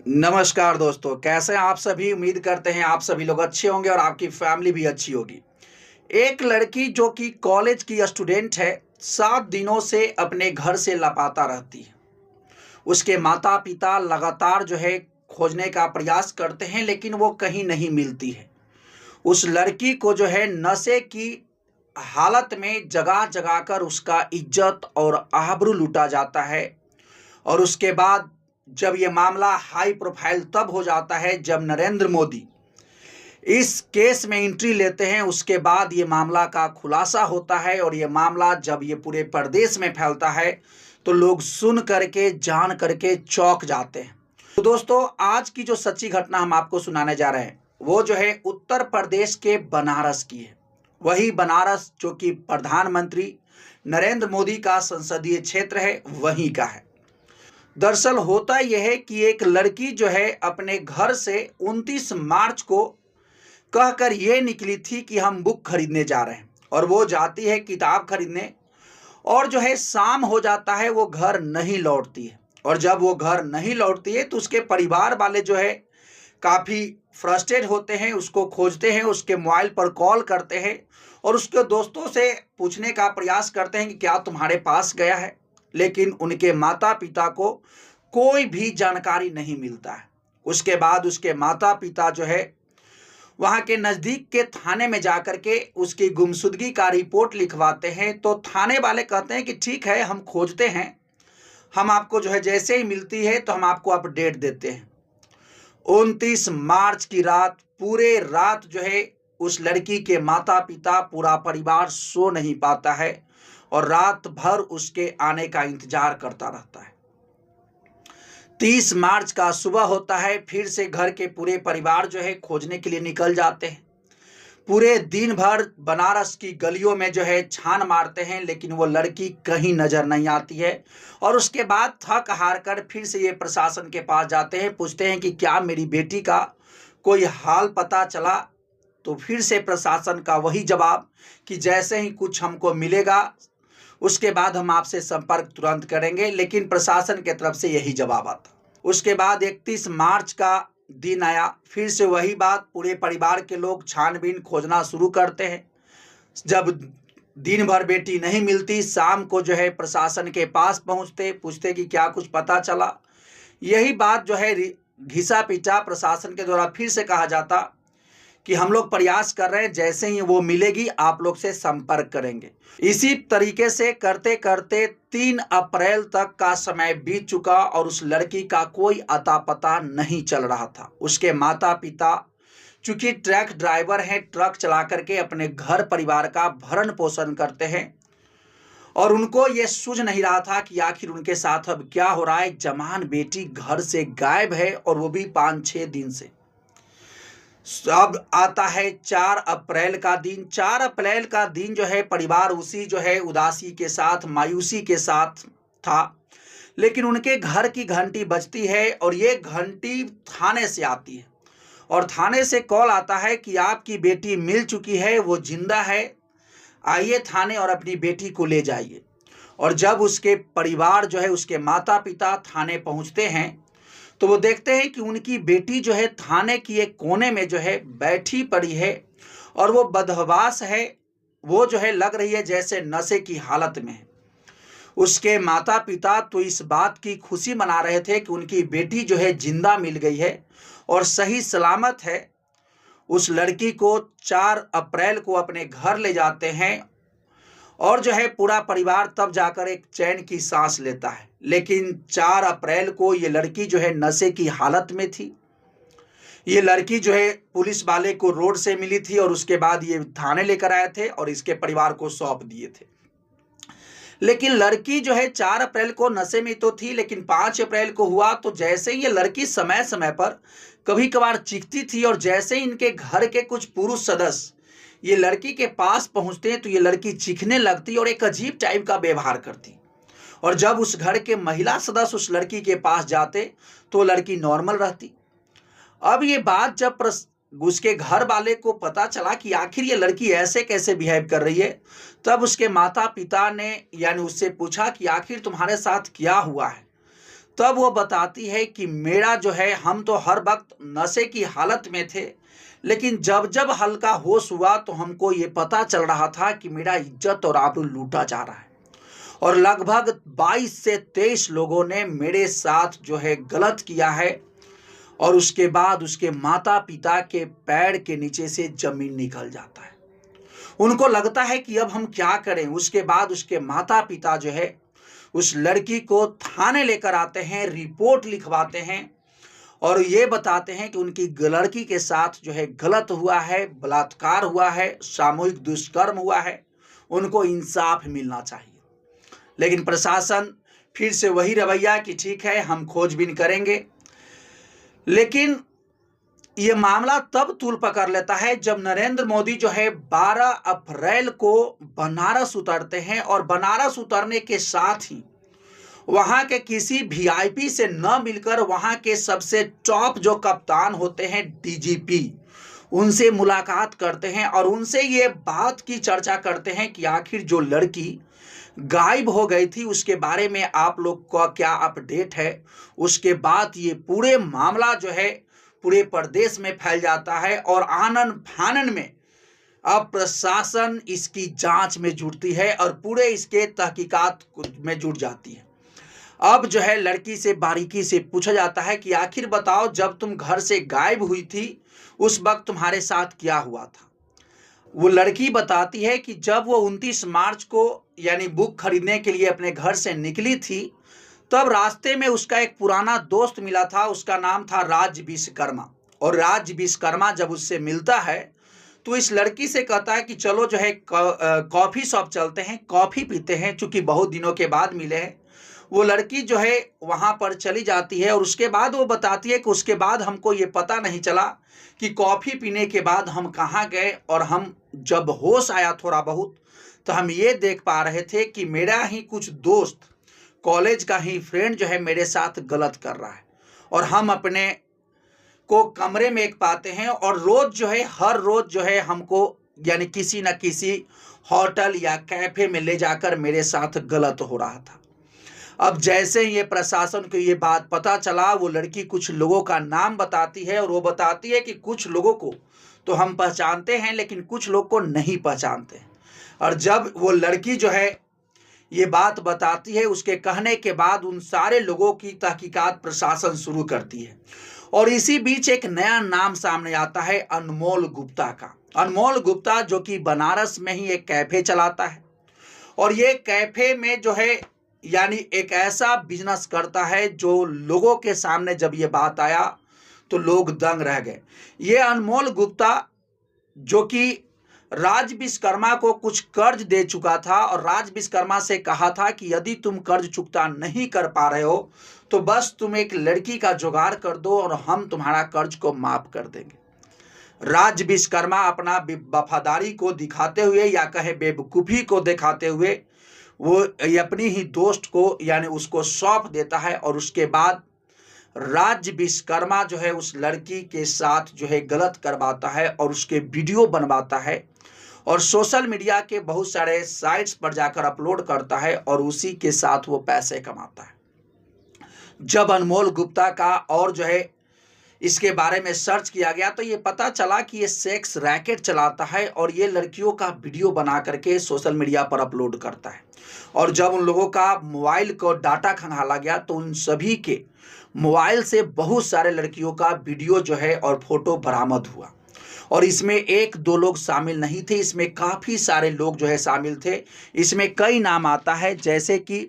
नमस्कार दोस्तों, कैसे हैं आप सभी। उम्मीद करते हैं आप सभी लोग अच्छे होंगे और आपकी फैमिली भी अच्छी होगी। एक लड़की जो कि कॉलेज की स्टूडेंट है, 7 दिनों से अपने घर से लापता रहती है। उसके माता पिता लगातार जो है खोजने का प्रयास करते हैं, लेकिन वो कहीं नहीं मिलती है। उस लड़की को जो है नशे की हालत में जगह जगह कर उसका इज्जत और आबरू लूटा जाता है। और उसके बाद जब ये मामला हाई प्रोफाइल तब हो जाता है जब नरेंद्र मोदी इस केस में एंट्री लेते हैं। उसके बाद ये मामला का खुलासा होता है और ये मामला जब ये पूरे प्रदेश में फैलता है तो लोग सुन करके जान करके चौंक जाते हैं। तो दोस्तों, आज की जो सच्ची घटना हम आपको सुनाने जा रहे हैं वो जो है उत्तर प्रदेश के बनारस की है। वही बनारस जो कि प्रधानमंत्री नरेंद्र मोदी का संसदीय क्षेत्र है, वहीं का है। दरअसल होता यह है कि एक लड़की जो है अपने घर से 29 मार्च को कहकर ये निकली थी कि हम बुक खरीदने जा रहे हैं, और वो जाती है किताब खरीदने। और जो है शाम हो जाता है, वो घर नहीं लौटती है। और जब वो घर नहीं लौटती है तो उसके परिवार वाले जो है काफ़ी फ्रस्ट्रेट होते हैं, उसको खोजते हैं, उसके मोबाइल पर कॉल करते हैं और उसके दोस्तों से पूछने का प्रयास करते हैं कि क्या तुम्हारे पास गया है। लेकिन उनके माता पिता को कोई भी जानकारी नहीं मिलता है। उसके बाद उसके माता पिता जो है वहाँ के नज़दीक के थाने में जाकर के उसकी गुमशुदगी का रिपोर्ट लिखवाते हैं। तो थाने वाले कहते हैं कि ठीक है, हम खोजते हैं, हम आपको जो है जैसे ही मिलती है तो हम आपको अपडेट देते हैं। 29 मार्च की रात, पूरे रात जो है उस लड़की के माता पिता, पूरा परिवार सो नहीं पाता है और रात भर उसके आने का इंतजार करता रहता है। 30 मार्च का सुबह होता है, फिर से घर के पूरे परिवार जो है खोजने के लिए निकल जाते हैं। पूरे दिन भर बनारस की गलियों में जो है छान मारते हैं, लेकिन वो लड़की कहीं नजर नहीं आती है। और उसके बाद थक हार कर फिर से ये प्रशासन के पास जाते हैं, पूछते हैं कि क्या मेरी बेटी का कोई हाल पता चला। तो फिर से प्रशासन का वही जवाब कि जैसे ही कुछ हमको मिलेगा उसके बाद हम आपसे संपर्क तुरंत करेंगे। लेकिन प्रशासन की तरफ से यही जवाब आता। उसके बाद 31 मार्च का दिन आया, फिर से वही बात, पूरे परिवार के लोग छानबीन खोजना शुरू करते हैं। जब दिन भर बेटी नहीं मिलती, शाम को जो है प्रशासन के पास पहुंचते, पूछते कि क्या कुछ पता चला। यही बात जो है घिसा पिटा प्रशासन के द्वारा फिर से कहा जाता कि हम लोग प्रयास कर रहे हैं, जैसे ही वो मिलेगी आप लोग से संपर्क करेंगे। इसी तरीके से करते करते 3 अप्रैल तक का समय बीत चुका और उस लड़की का कोई अता पता नहीं चल रहा था। उसके माता पिता चूंकि ट्रक ड्राइवर हैं, ट्रक चला करके अपने घर परिवार का भरण पोषण करते हैं और उनको ये सूझ नहीं रहा था कि आखिर उनके साथ अब क्या हो रहा है। एक जवान बेटी घर से गायब है और वो भी 5-6 दिन से। अब आता है 4 अप्रैल का दिन। 4 अप्रैल का दिन जो है परिवार उसी जो है उदासी के साथ, मायूसी के साथ था। लेकिन उनके घर की घंटी बजती है और ये घंटी थाने से आती है और थाने से कॉल आता है कि आपकी बेटी मिल चुकी है, वो जिंदा है, आइए थाने और अपनी बेटी को ले जाइए। और जब उसके परिवार जो है, उसके माता पिता थाने पहुंचते हैं तो वो देखते हैं कि उनकी बेटी जो है थाने की एक कोने में जो है बैठी पड़ी है और वो बदहवास है। वो जो है लग रही है जैसे नशे की हालत में है। उसके माता पिता तो इस बात की खुशी मना रहे थे कि उनकी बेटी जो है जिंदा मिल गई है और सही सलामत है। उस लड़की को 4 अप्रैल को अपने घर ले जाते हैं और जो है पूरा परिवार तब जाकर एक चैन की सांस लेता है। लेकिन 4 अप्रैल को ये लड़की जो है नशे की हालत में थी। ये लड़की जो है पुलिस वाले को रोड से मिली थी और उसके बाद ये थाने लेकर आए थे और इसके परिवार को सौंप दिए थे। लेकिन लड़की जो है 4 अप्रैल को नशे में तो थी, लेकिन 5 अप्रैल को हुआ तो जैसे ही ये लड़की समय समय पर कभी कभार चीखती थी और जैसे ही इनके घर के कुछ पुरुष सदस्य ये लड़की के पास पहुंचते हैं तो ये लड़की चीखने लगती और एक अजीब टाइप का व्यवहार करती। और जब उस घर के महिला सदस्य उस लड़की के पास जाते तो लड़की नॉर्मल रहती। अब ये बात जब उसके घर वाले को पता चला कि आखिर ये लड़की ऐसे कैसे बिहेव कर रही है, तब उसके माता पिता ने यानी उससे पूछा कि आखिर तुम्हारे साथ क्या हुआ है। तब वो बताती है कि मेरा जो है, हम तो हर वक्त नशे की हालत में थे, लेकिन जब जब हल्का होश हुआ तो हमको ये पता चल रहा था कि मेरा इज्जत और आबरू लूटा जा रहा है। और लगभग 22 से 23 लोगों ने मेरे साथ जो है गलत किया है। और उसके बाद उसके माता पिता के पैर के नीचे से जमीन निकल जाता है। उनको लगता है कि अब हम क्या करें। उसके बाद उसके माता पिता जो है उस लड़की को थाने लेकर आते हैं, रिपोर्ट लिखवाते हैं और ये बताते हैं कि उनकी लड़की के साथ जो है गलत हुआ है, बलात्कार हुआ है, सामूहिक दुष्कर्म हुआ है, उनको इंसाफ मिलना चाहिए। लेकिन प्रशासन फिर से वही रवैया कि ठीक है, हम खोजबीन करेंगे। लेकिन ये मामला तब तूल पकड़ लेता है जब नरेंद्र मोदी जो है 12 अप्रैल को बनारस उतरते हैं और बनारस उतरने के साथ ही वहां के किसी वीआईपी से न मिलकर वहां के सबसे टॉप जो कप्तान होते हैं, डीजीपी, उनसे मुलाकात करते हैं और उनसे ये बात की चर्चा करते हैं कि आखिर जो लड़की गायब हो गई थी उसके बारे में आप लोग का क्या अपडेट है। उसके बाद ये पूरे मामला जो है पूरे प्रदेश में फैल जाता है और आनन फानन में अब प्रशासन इसकी जांच में जुटती है और पूरे इसके तहकीकात में जुट जाती है। अब जो है लड़की से बारीकी से पूछा जाता है कि आखिर बताओ, जब तुम घर से गायब हुई थी उस वक्त तुम्हारे साथ क्या हुआ था। वो लड़की बताती है कि जब वो 29 मार्च को यानी बुक खरीदने के लिए अपने घर से निकली थी, तब रास्ते में उसका एक पुराना दोस्त मिला था, उसका नाम था राज विश्वकर्मा। और राज विश्वकर्मा जब उससे मिलता है तो इस लड़की से कहता है कि चलो जो है कॉफ़ी शॉप चलते हैं, कॉफ़ी पीते हैं, चूँकि बहुत दिनों के बाद मिले हैं। वो लड़की जो है वहाँ पर चली जाती है और उसके बाद वो बताती है कि उसके बाद हमको ये पता नहीं चला कि कॉफ़ी पीने के बाद हम कहाँ गए, और हम जब होश आया थोड़ा बहुत तो हम ये देख पा रहे थे कि मेरा ही कुछ दोस्त, कॉलेज का ही फ्रेंड जो है मेरे साथ गलत कर रहा है। और हम अपने को कमरे में एक पाते हैं और रोज़ जो है, हर रोज़ जो है हमको यानी किसी न किसी होटल या कैफ़े में ले जाकर मेरे साथ गलत हो रहा था। अब जैसे ही ये प्रशासन को ये बात पता चला, वो लड़की कुछ लोगों का नाम बताती है और वो बताती है कि कुछ लोगों को तो हम पहचानते हैं लेकिन कुछ लोग को नहीं पहचानते। और जब वो लड़की जो है ये बात बताती है, उसके कहने के बाद उन सारे लोगों की तहकीकात प्रशासन शुरू करती है। और इसी बीच एक नया नाम सामने आता है, अनमोल गुप्ता का। अनमोल गुप्ता जो कि बनारस में ही एक कैफ़े चलाता है और ये कैफ़े में जो है यानी एक ऐसा बिजनेस करता है जो लोगों के सामने जब ये बात आया तो लोग दंग रह गए। ये अनमोल गुप्ता जो कि राज विश्वकर्मा को कुछ कर्ज दे चुका था और राज विश्वकर्मा से कहा था कि यदि तुम कर्ज चुकता नहीं कर पा रहे हो तो बस तुम एक लड़की का जुगाड़ कर दो और हम तुम्हारा कर्ज को माफ कर देंगे। राज विश्वकर्मा अपना वफादारी को दिखाते हुए या कहे बेवकूफ़ी को दिखाते हुए वो अपनी ही दोस्त को यानी उसको सौंप देता है। और उसके बाद राज विश्वकर्मा जो है उस लड़की के साथ जो है गलत करवाता है और उसके वीडियो बनवाता है और सोशल मीडिया के बहुत सारे साइट्स पर जाकर अपलोड करता है और उसी के साथ वो पैसे कमाता है। जब अनमोल गुप्ता का और जो है इसके बारे में सर्च किया गया तो ये पता चला कि ये सेक्स रैकेट चलाता है और ये लड़कियों का वीडियो बना करके सोशल मीडिया पर अपलोड करता है। और जब उन लोगों का मोबाइल को डाटा खंगाला गया तो उन सभी के मोबाइल से बहुत सारे लड़कियों का वीडियो जो है और फोटो बरामद हुआ। और इसमें एक दो लोग शामिल नहीं थे, इसमें काफ़ी सारे लोग जो है शामिल थे। इसमें कई नाम आता है, जैसे कि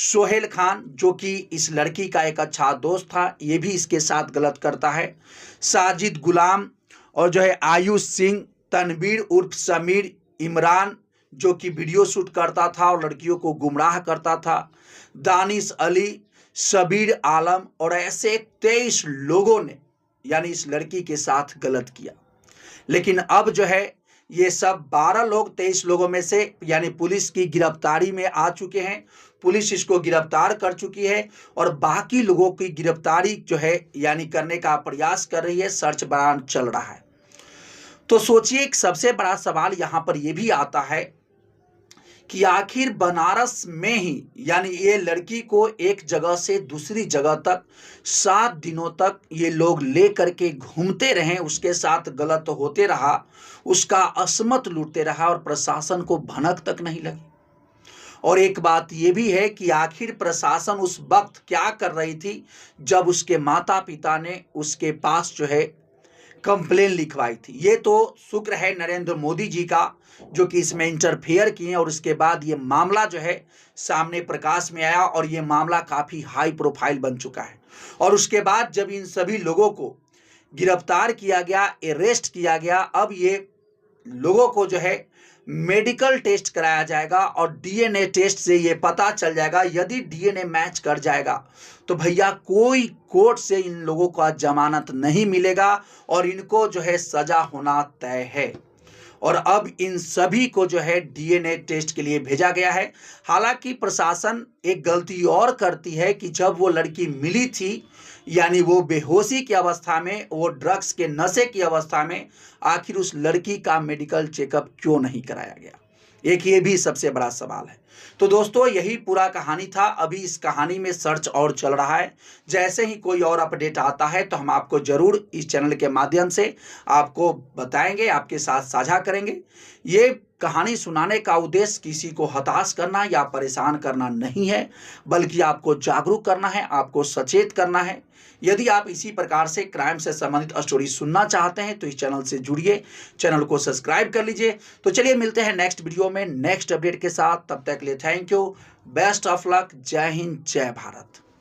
सोहेल खान जो कि इस लड़की का एक अच्छा दोस्त था, ये भी इसके साथ गलत करता है। साजिद गुलाम और जो है आयुष सिंह, तनवीर उर्फ समीर, इमरान जो कि वीडियो शूट करता था और लड़कियों को गुमराह करता था, दानिश अली, शबीर आलम और ऐसे 23 लोगों ने यानी इस लड़की के साथ गलत किया। लेकिन अब जो है ये सब 12 लोग 23 लोगों में से यानी पुलिस की गिरफ्तारी में आ चुके हैं। पुलिस इसको गिरफ्तार कर चुकी है और बाकी लोगों की गिरफ्तारी जो है यानी करने का प्रयास कर रही है, सर्च अभियान चल रहा है। तो सोचिए, एक सबसे बड़ा सवाल यहाँ पर यह भी आता है कि आखिर बनारस में ही यानी ये लड़की को एक जगह से दूसरी जगह तक 7 दिनों तक ये लोग ले करके घूमते रहे, उसके साथ गलत होते रहा, उसका असमत लूटते रहा और प्रशासन को भनक तक नहीं लगी। और एक बात ये भी है कि आखिर प्रशासन उस वक्त क्या कर रही थी जब उसके माता पिता ने उसके पास जो है कंप्लेन लिखवाई थी। ये तो शुक्र है नरेंद्र मोदी जी का जो कि इसमें इंटरफेयर किए और उसके बाद ये मामला जो है सामने प्रकाश में आया और ये मामला काफ़ी हाई प्रोफाइल बन चुका है। और उसके बाद जब इन सभी लोगों को गिरफ्तार किया गया, अरेस्ट किया गया, अब ये लोगों को जो है मेडिकल टेस्ट कराया जाएगा और डीएनए टेस्ट से ये पता चल जाएगा। यदि डीएनए मैच कर जाएगा तो भैया कोई कोर्ट से इन लोगों का जमानत नहीं मिलेगा और इनको जो है सजा होना तय है। और अब इन सभी को जो है डीएनए टेस्ट के लिए भेजा गया है। हालांकि प्रशासन एक गलती और करती है कि जब वो लड़की मिली थी यानी वो बेहोशी की अवस्था में, वो ड्रग्स के नशे की अवस्था में, आखिर उस लड़की का मेडिकल चेकअप क्यों नहीं कराया गया, एक ये भी सबसे बड़ा सवाल है। तो दोस्तों यही पूरा कहानी था। अभी इस कहानी में सर्च और चल रहा है। जैसे ही कोई और अपडेट आता है तो हम आपको जरूर इस चैनल के माध्यम से आपको बताएंगे, आपके साथ साझा करेंगे। ये कहानी सुनाने का उद्देश्य किसी को हताश करना या परेशान करना नहीं है, बल्कि आपको जागरूक करना है, आपको सचेत करना है। यदि आप इसी प्रकार से क्राइम से संबंधित स्टोरी सुनना चाहते हैं तो इस चैनल से जुड़िए, चैनल को सब्सक्राइब कर लीजिए। तो चलिए मिलते हैं नेक्स्ट वीडियो में नेक्स्ट अपडेट के साथ। तब तक के लिए thank you, best of luck, जय हिंद, जय भारत।